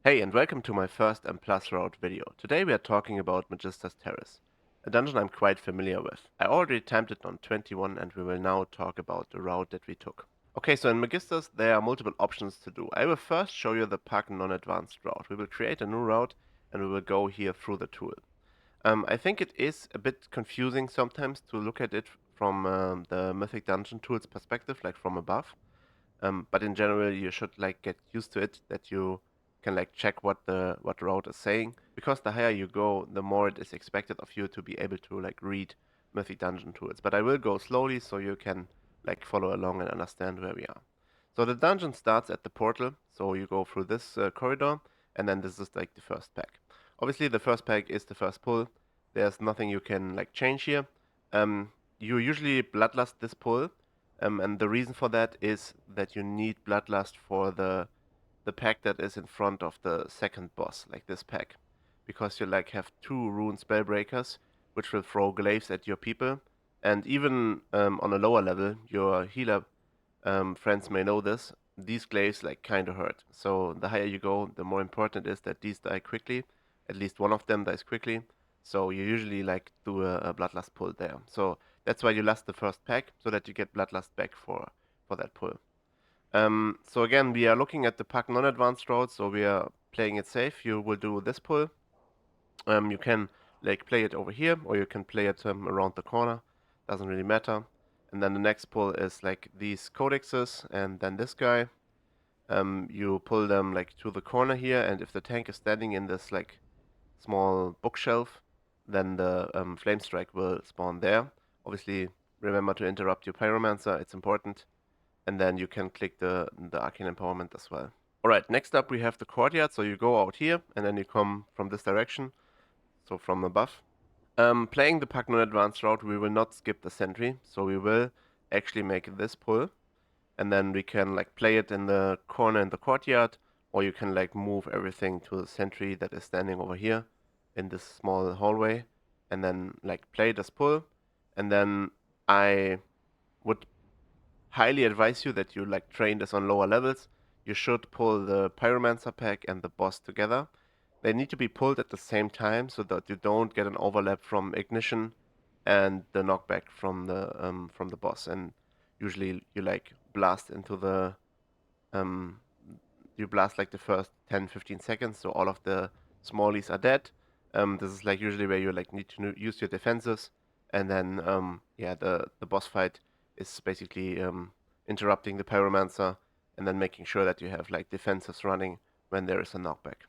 Hey, and welcome to my first M Plus route video. Today we are talking about Magisters Terrace, a dungeon I'm quite familiar with. I already timed it on 21 and we will now talk about the route that we took. Okay, so in Magisters there are multiple options to do. I will first show you the PUG non-advanced route. We will create a new route and we will go here through the tool. I think it is a bit confusing sometimes to look at it from the Mythic Dungeon tools perspective, like from above. But in general, you should like get used to it that you can like check what the route is saying, because the higher you go, the more it is expected of you to be able to like read Mythic Dungeon tools. But I will go slowly so you can like follow along and understand where we are. So the dungeon starts at the portal, so you go through this corridor, and then this is like the first pack. Obviously, the first pack is the first pull. There's nothing you can like change here. You usually bloodlust this pull, and the reason for that is that you need Bloodlust for the pack that is in front of the second boss, like this pack. Because you like have two rune spellbreakers, which will throw glaives at your people. And even on a lower level, your healer friends may know this, these glaives like kinda hurt. So the higher you go, the more important it is that these die quickly. At least one of them dies quickly. So you usually like do a Bloodlust pull there. So that's why you last the first pack, so that you get Bloodlust back for that pull. So again, we are looking at the pack non-advanced route, so we are playing it safe. You will do this pull. You can like play it over here, or you can play it around the corner. Doesn't really matter. And then the next pull is like these codexes, and then this guy. You pull them like to the corner here, and if the tank is standing in this like small bookshelf, then the flame strike will spawn there. Obviously, remember to interrupt your pyromancer, it's important. And then you can click the arcane empowerment as well. Alright, next up we have the courtyard, so you go out here, and then you come from this direction, so from above. Playing the Pagnon Advanced route, we will not skip the sentry, so we will actually make this pull, and then we can like play it in the corner in the courtyard, or you can like move everything to the sentry that is standing over here in this small hallway, and then like play this pull, and then I would highly advise you that you like train this on lower levels. You should pull the Pyromancer pack and the boss together. They need to be pulled at the same time so that you don't get an overlap from ignition and the knockback from the boss. And usually you like blast into the you blast like the first 10-15 seconds, so all of the smallies are dead. This is like usually where you like need to use your defenses, and then yeah, the boss fight is basically interrupting the pyromancer and then making sure that you have like defenses running when there is a knockback.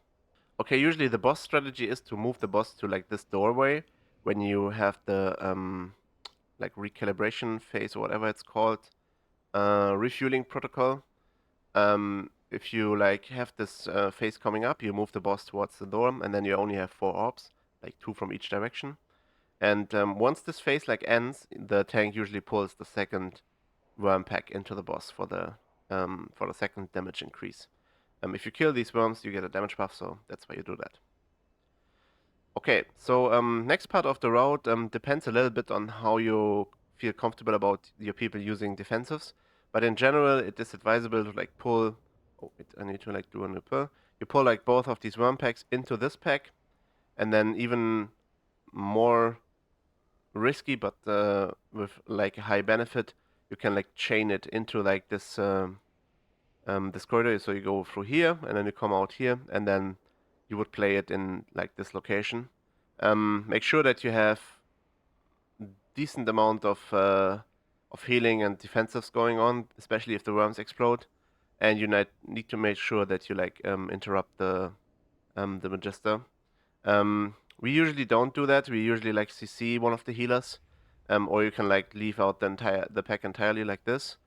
Okay, usually the boss strategy is to move the boss to like this doorway when you have the like recalibration phase or whatever it's called, refueling protocol. If you like have this phase coming up, you move the boss towards the door, and then you only have 4 orbs, like 2 from each direction. And once this phase like ends, the tank usually pulls the second worm pack into the boss for the second damage increase. If you kill these worms, you get a damage buff, so that's why you do that. Okay, so next part of the route depends a little bit on how you feel comfortable about your people using defensives, but in general, it is advisable to like pull. Oh, wait, I need to like do a new pull. You pull like both of these worm packs into this pack, and then even more risky, but with like a high benefit, you can like chain it into like this corridor. So you go through here, and then you come out here, and then you would play it in like this location. Make sure that you have decent amount of healing and defensives going on, especially if the worms explode. And you need to make sure that you like interrupt the Magister. We usually don't do that. We usually like CC one of the healers, or you can like leave out the pack entirely like this.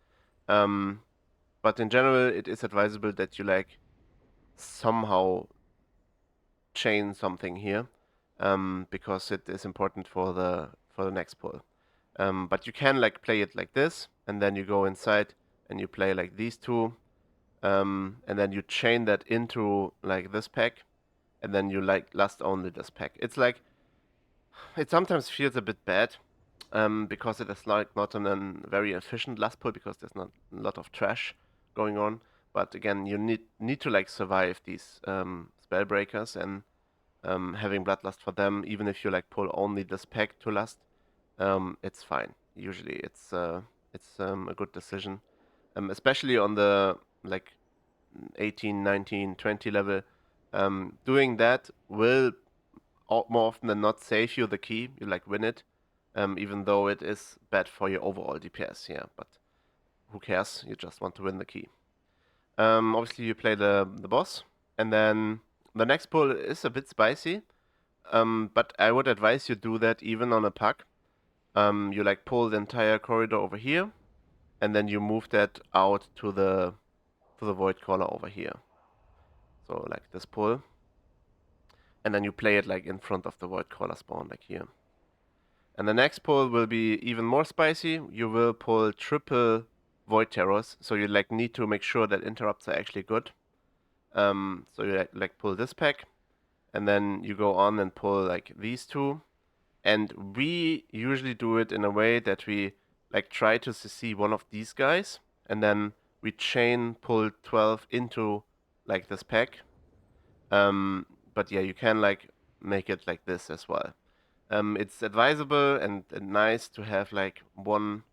But in general, it is advisable that you like somehow chain something here, because it is important for the next pull. But you can like play it like this, and then you go inside and you play like these two, and then you chain that into like this pack, and then you like last only this pack. It's like it sometimes feels a bit bad, because it is like not a very efficient last pull because there's not a lot of trash going on. But again, you need to like survive these Spellbreakers and having Bloodlust for them, even if you like pull only this pack to lust, it's fine. Usually it's a good decision, especially on the like 18, 19, 20 level. Doing that will more often than not save you the key. You like win it, even though it is bad for your overall DPS. Yeah, but who cares? You just want to win the key. Obviously you play the boss, and then the next pull is a bit spicy. But I would advise you do that even on a puck. You like pull the entire corridor over here, and then you move that out to the void caller over here. So like this pull, and then you play it like in front of the void caller spawn, like here. And the next pull will be even more spicy. You will pull triple void terrors, so you like need to make sure that interrupts are actually good. So you like pull this pack, and then you go on and pull like these two. And we usually do it in a way that we like try to CC one of these guys, and then we chain pull 12 into like this pack. But yeah, you can like make it like this as well. It's advisable and nice to have like one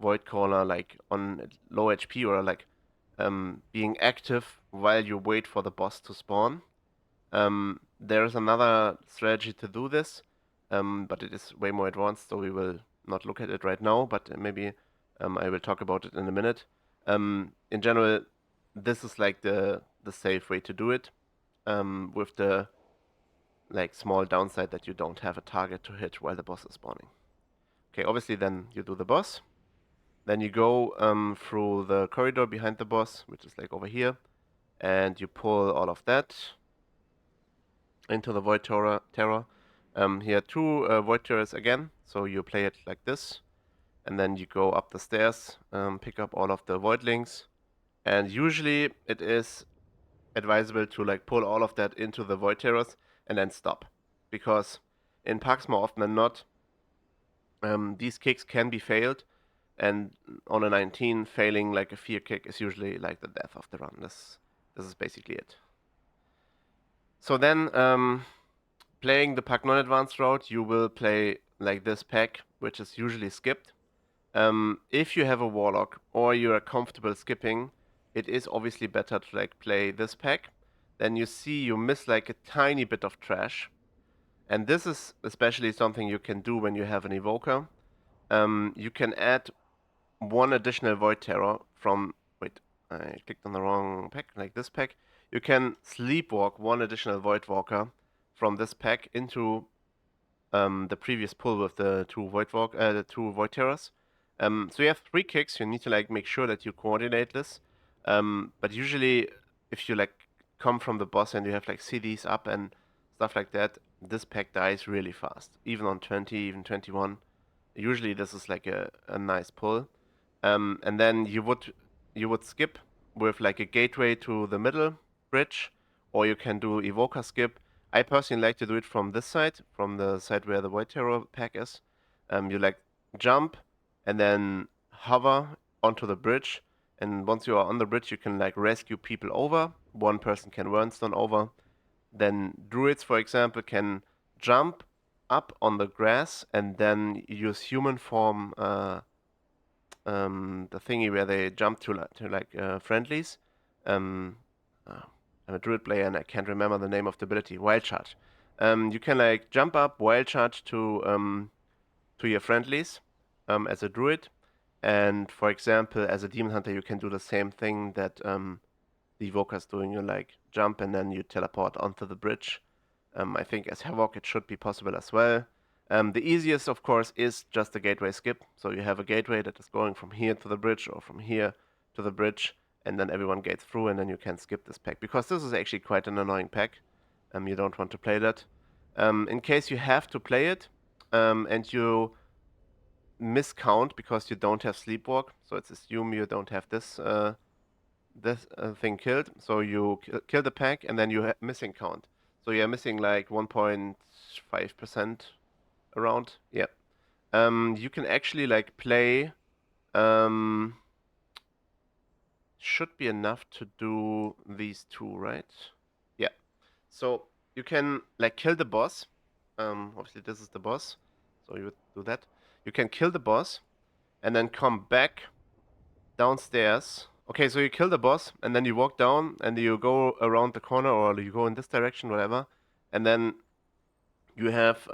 void caller like on low HP or like being active while you wait for the boss to spawn. There's another strategy to do this, but it is way more advanced, so we will not look at it right now, but maybe I will talk about it in a minute. In general, this is like the safe way to do it, with the like small downside that you don't have a target to hit while the boss is spawning. Okay, obviously then you do the boss. Then you go through the corridor behind the boss, which is like over here, and you pull all of that into the Void Terror. Here are two Void Terrors again, so you play it like this, and then you go up the stairs, pick up all of the Voidlings, and usually it is advisable to like pull all of that into the Void Terrors and then stop, because in PUGs more often than not, these kicks can be failed, and on a 19, failing like a fear kick is usually like the death of the run. This is basically it. So then, playing the pack non-advanced route, you will play like this pack, which is usually skipped. If you have a warlock or you are comfortable skipping, it is obviously better to like play this pack. Then you see you miss like a tiny bit of trash. And this is especially something you can do when you have an evoker. You can add one additional void terror from, wait, I clicked on the wrong pack, like this pack. You can sleepwalk one additional void walker from this pack into the previous pull with the two void terrors. So you have 3 kicks. You need to like make sure that you coordinate this. But usually, if you like come from the boss and you have like CDs up and stuff like that, this pack dies really fast. Even on 20, even 21. Usually this is like a nice pull. And then you would skip with like a gateway to the middle bridge, or you can do evoker skip. I personally like to do it from this side, from the side where the Void Terror pack is. You like jump and then hover onto the bridge, and once you are on the bridge, you can like rescue people over. One person can Wernstone over. Then druids, for example, can jump up on the grass and then use human form, the thingy where they jump to friendlies. I'm a druid player and I can't remember the name of the ability. Wild charge. You can like jump up, wild charge to your friendlies as a druid, and for example, as a demon hunter, you can do the same thing that the evoker's doing. You like jump and then you teleport onto the bridge. I think as Havoc it should be possible as well. The easiest, of course, is just a gateway skip. So you have a gateway that is going from here to the bridge or from here to the bridge, and then everyone gates through, and then you can skip this pack, because this is actually quite an annoying pack. You don't want to play that. In case you have to play it, and you miscount because you don't have sleepwalk, so let's assume you don't have this thing killed, so you kill the pack and then you missing count. So you're missing like 1.5% around. Yeah. You can actually like play. Should be enough to do these two, right? Yeah. So you can like kill the boss. Obviously this is the boss, so you would do that. You can kill the boss and then come back downstairs. Okay, so you kill the boss and then you walk down and you go around the corner or you go in this direction, whatever, and then you have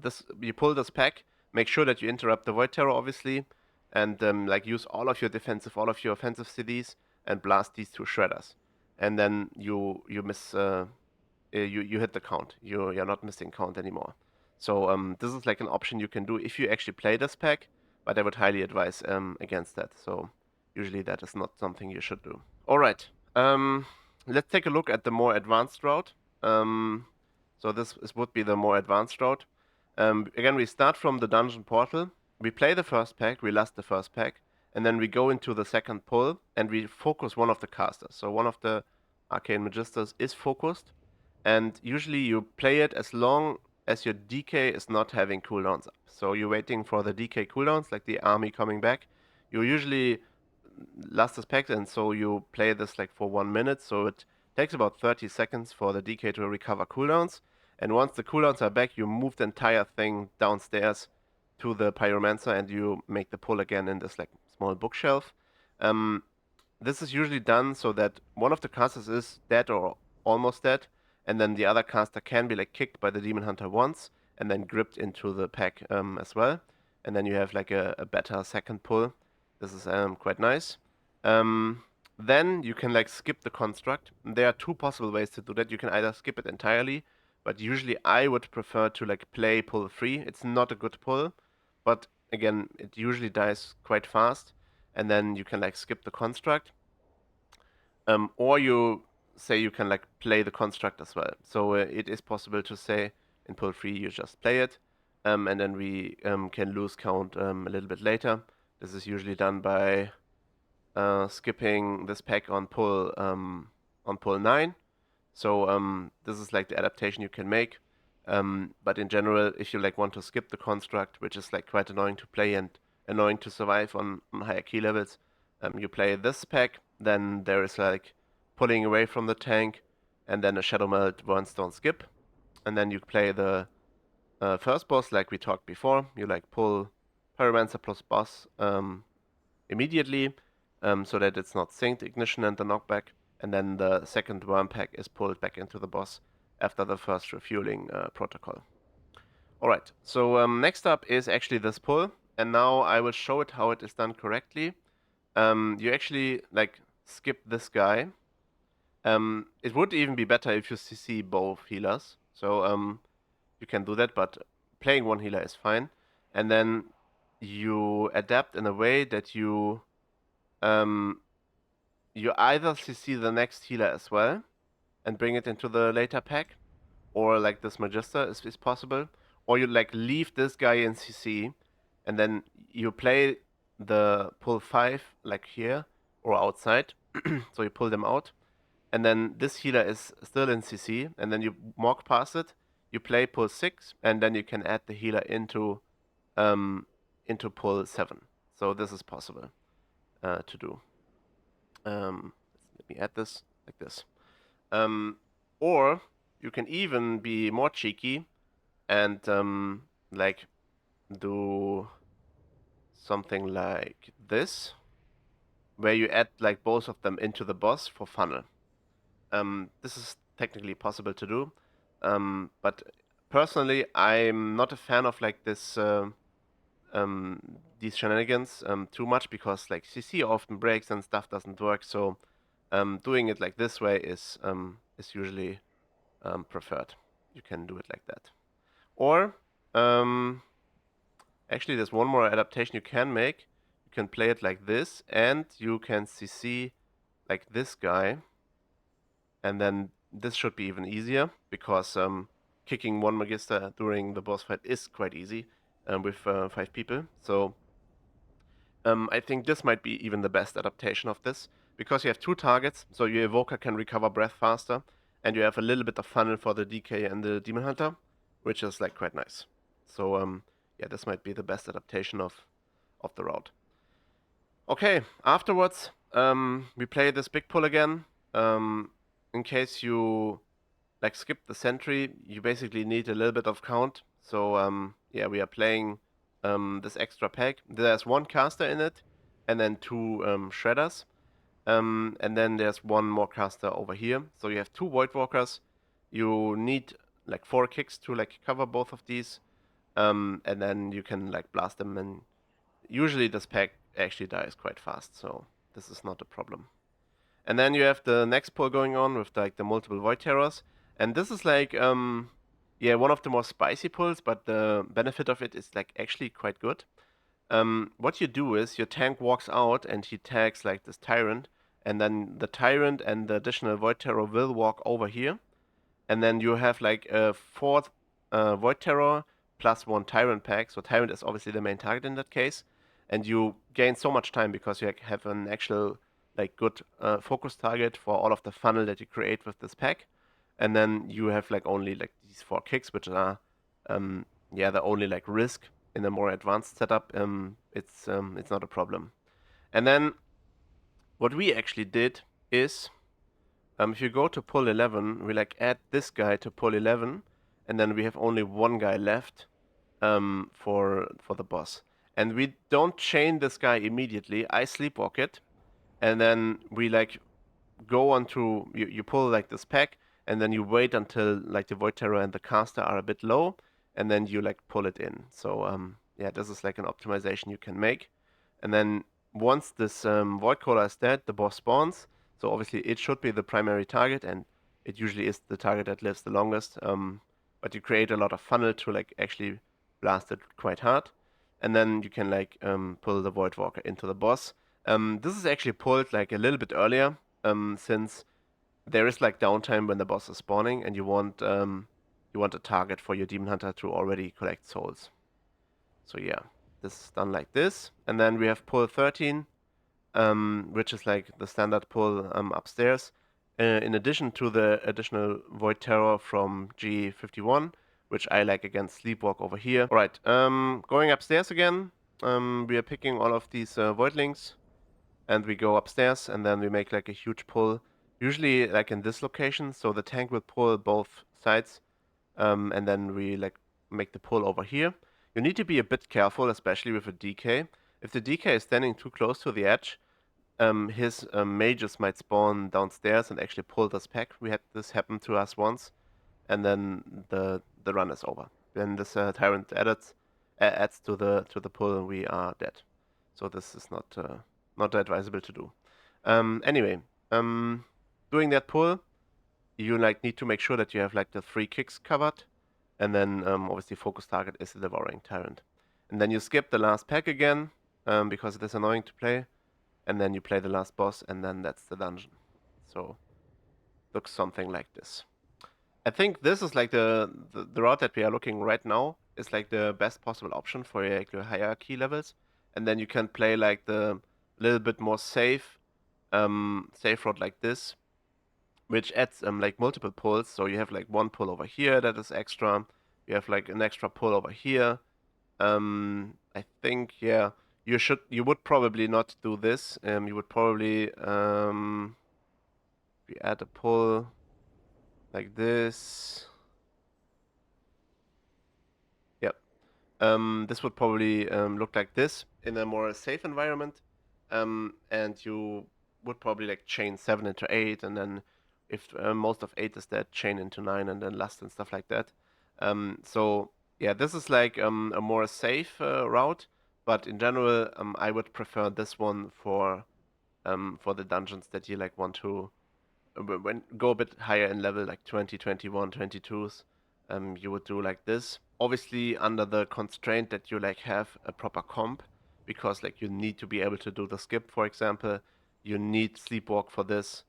this. You pull this pack. Make sure that you interrupt the Void Terror, obviously, and like use all of your defensive, all of your offensive CDs and blast these two shredders. And then you miss you hit the count. You're not missing count anymore. So this is like an option you can do if you actually play this pack, but I would highly advise against that. So usually that is not something you should do. All right. Let's take a look at the more advanced route. So this would be the more advanced route. Again, we start from the dungeon portal. We play the first pack, we last the first pack, and then we go into the second pull and we focus one of the casters. So one of the Arcane Magisters is focused, and usually you play it as long as your DK is not having cooldowns up. So you're waiting for the DK cooldowns, like the army coming back. You usually last this pack, and so you play this like for 1 minute. So it takes about 30 seconds for the DK to recover cooldowns. And once the cooldowns are back, you move the entire thing downstairs to the Pyromancer and you make the pull again in this like small bookshelf. Um, this is usually done so that one of the casters is dead or almost dead, and then the other caster can be like kicked by the Demon Hunter once and then gripped into the pack as well. And then you have like a better second pull. This is quite nice. Then you can like skip the construct. There are two possible ways to do that. You can either skip it entirely, but usually I would prefer to like play pull 3. It's not a good pull, but again, it usually dies quite fast, and then you can like skip the construct. Or you say you can like play the construct as well. So it is possible to say in pull 3 you just play it, and then we can lose count a little bit later. This is usually done by skipping this pack on pull 9. So this is like the adaptation you can make. But in general, if you like want to skip the construct, which is like quite annoying to play and annoying to survive on higher key levels, you play this pack. Then there is like pulling away from the tank, and then a Shadow Melt Burnstone skip, and then you play the first boss like we talked before. You like pull Pyromancer plus boss immediately, so that it's not synced, ignition and the knockback, and then the second worm pack is pulled back into the boss after the first refueling protocol. Alright, so next up is actually this pull, and now I will show it how it is done correctly. You actually like skip this guy. It would even be better if you CC both healers, so you can do that, but playing one healer is fine. And then you adapt in a way that you either CC the next healer as well and bring it into the later pack, or like this Magister is possible, or you like leave this guy in CC and then you play the pull 5 like here or outside, so you pull them out, and then this healer is still in CC, and then you walk past it, you play pull 6, and then you can add the healer into pull 7. So this is possible to do. Let me add this like this. Or you can even be more cheeky and like do something like this, where you add like both of them into the boss for funnel. This is technically possible to do, but personally I'm not a fan of like this these shenanigans too much, because like CC often breaks and stuff doesn't work. So doing it like this way is usually preferred. You can do it like that. Or actually, there's one more adaptation you can make. You can play it like this, and you can CC like this guy, and then this should be even easier, because kicking one Magister during the boss fight is quite easy with 5 people. So I think this might be even the best adaptation of this, because you have 2 targets, so your Evoker can recover breath faster, and you have a little bit of funnel for the DK and the Demon Hunter, which is like quite nice. So yeah, this might be the best adaptation of the route. Okay, afterwards we play this big pull again. In case you like skip the sentry, you basically need a little bit of count. So yeah, we are playing this extra pack. There's one caster in it, and then two shredders. And then there's one more caster over here. So you have two Void Walkers. You need like 4 kicks to like cover both of these. And then you can like blast them, and usually this pack actually dies quite fast, so this is not a problem. And then you have the next pull going on with like the multiple Void Terrors. And this is like yeah, one of the more spicy pulls, but the benefit of it is like actually quite good. What you do is your tank walks out and he tags like this Tyrant, and then the Tyrant and the additional Void Terror will walk over here, and then you have like a fourth Void Terror plus one Tyrant pack. So Tyrant is obviously the main target in that case, and you gain so much time because you have an actual like good focus target for all of the funnel that you create with this pack, and then you have like only like these 4 kicks, which are yeah, the only like risk in a more advanced setup. It's not a problem. And then what we actually did is if you go to pull 11, we like add this guy to pull 11, and then we have only one guy left for the boss. And we don't chain this guy immediately. I sleepwalk it, and then we like go on to you pull like this pack, and then you wait until like the Void Terror and the caster are a bit low, and then you like pull it in. So yeah, this is like an optimization you can make. And then once this Void Caller is dead, the boss spawns. So obviously it should be the primary target, and it usually is the target that lives the longest. But you create a lot of funnel to like actually blast it quite hard, and then you can like pull the Void Walker into the boss. This is actually pulled like a little bit earlier, since there is like downtime when the boss is spawning, and you want a target for your Demon Hunter to already collect souls. So yeah, this is done like this, and then we have pull 13, which is like the standard pull upstairs. In addition to the additional Void Terror from G51, which I like against Sleepwalk over here. Alright, going upstairs again, we are picking all of these Voidlings, and we go upstairs, and then we make like a huge pull, usually like in this location, so the tank will pull both sides, and then we like make the pull over here. You need to be a bit careful, especially with a DK. If the DK is standing too close to the edge, his mages might spawn downstairs and actually pull this pack. We had this happen to us once, and then the run is over. Then this tyrant adds to the pull, and we are dead. So this is not advisable to do. Anyway, doing that pull, you like need to make sure that you have like the 3 kicks covered, and then obviously focus target is the devouring tyrant. And then you skip the last pack again because it is annoying to play, and then you play the last boss, and then that's the dungeon. So looks something like this. I think this is like the route that we are looking right now is like the best possible option for like your higher key levels, and then you can play like the little bit more safe route like this, which adds like multiple pulls. So you have like one pull over here that is extra. You have like an extra pull over here. I think yeah, you would probably not do this. You would probably we add a pull like this. Yep. This would probably look like this in a more safe environment. And you would probably like chain 7 into 8, and then if most of 8 is dead, chain into 9, and then lust and stuff like that. So yeah, this is like a more safe route, but in general, I would prefer this one for the dungeons that you like want to when go a bit higher in level, like 20, 21, 22s, you would do like this. Obviously, under the constraint that you like have a proper comp, because like you need to be able to do the skip, for example. You need sleepwalk for this.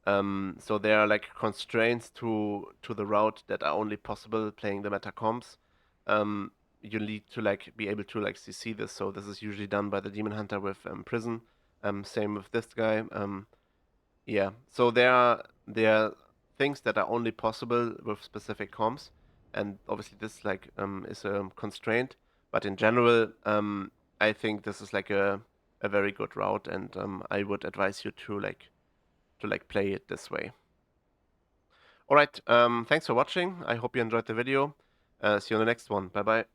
So there are like constraints to the route that are only possible playing the meta comps. You need to like be able to like CC this. So this is usually done by the Demon Hunter with Prison. Same with this guy. Yeah, so there are things that are only possible with specific comps, and obviously this like is a constraint. But in general, I think this is like a very good route, and I would advise you to like play it this way. Alright, thanks for watching. I hope you enjoyed the video. See you on the next one. Bye bye.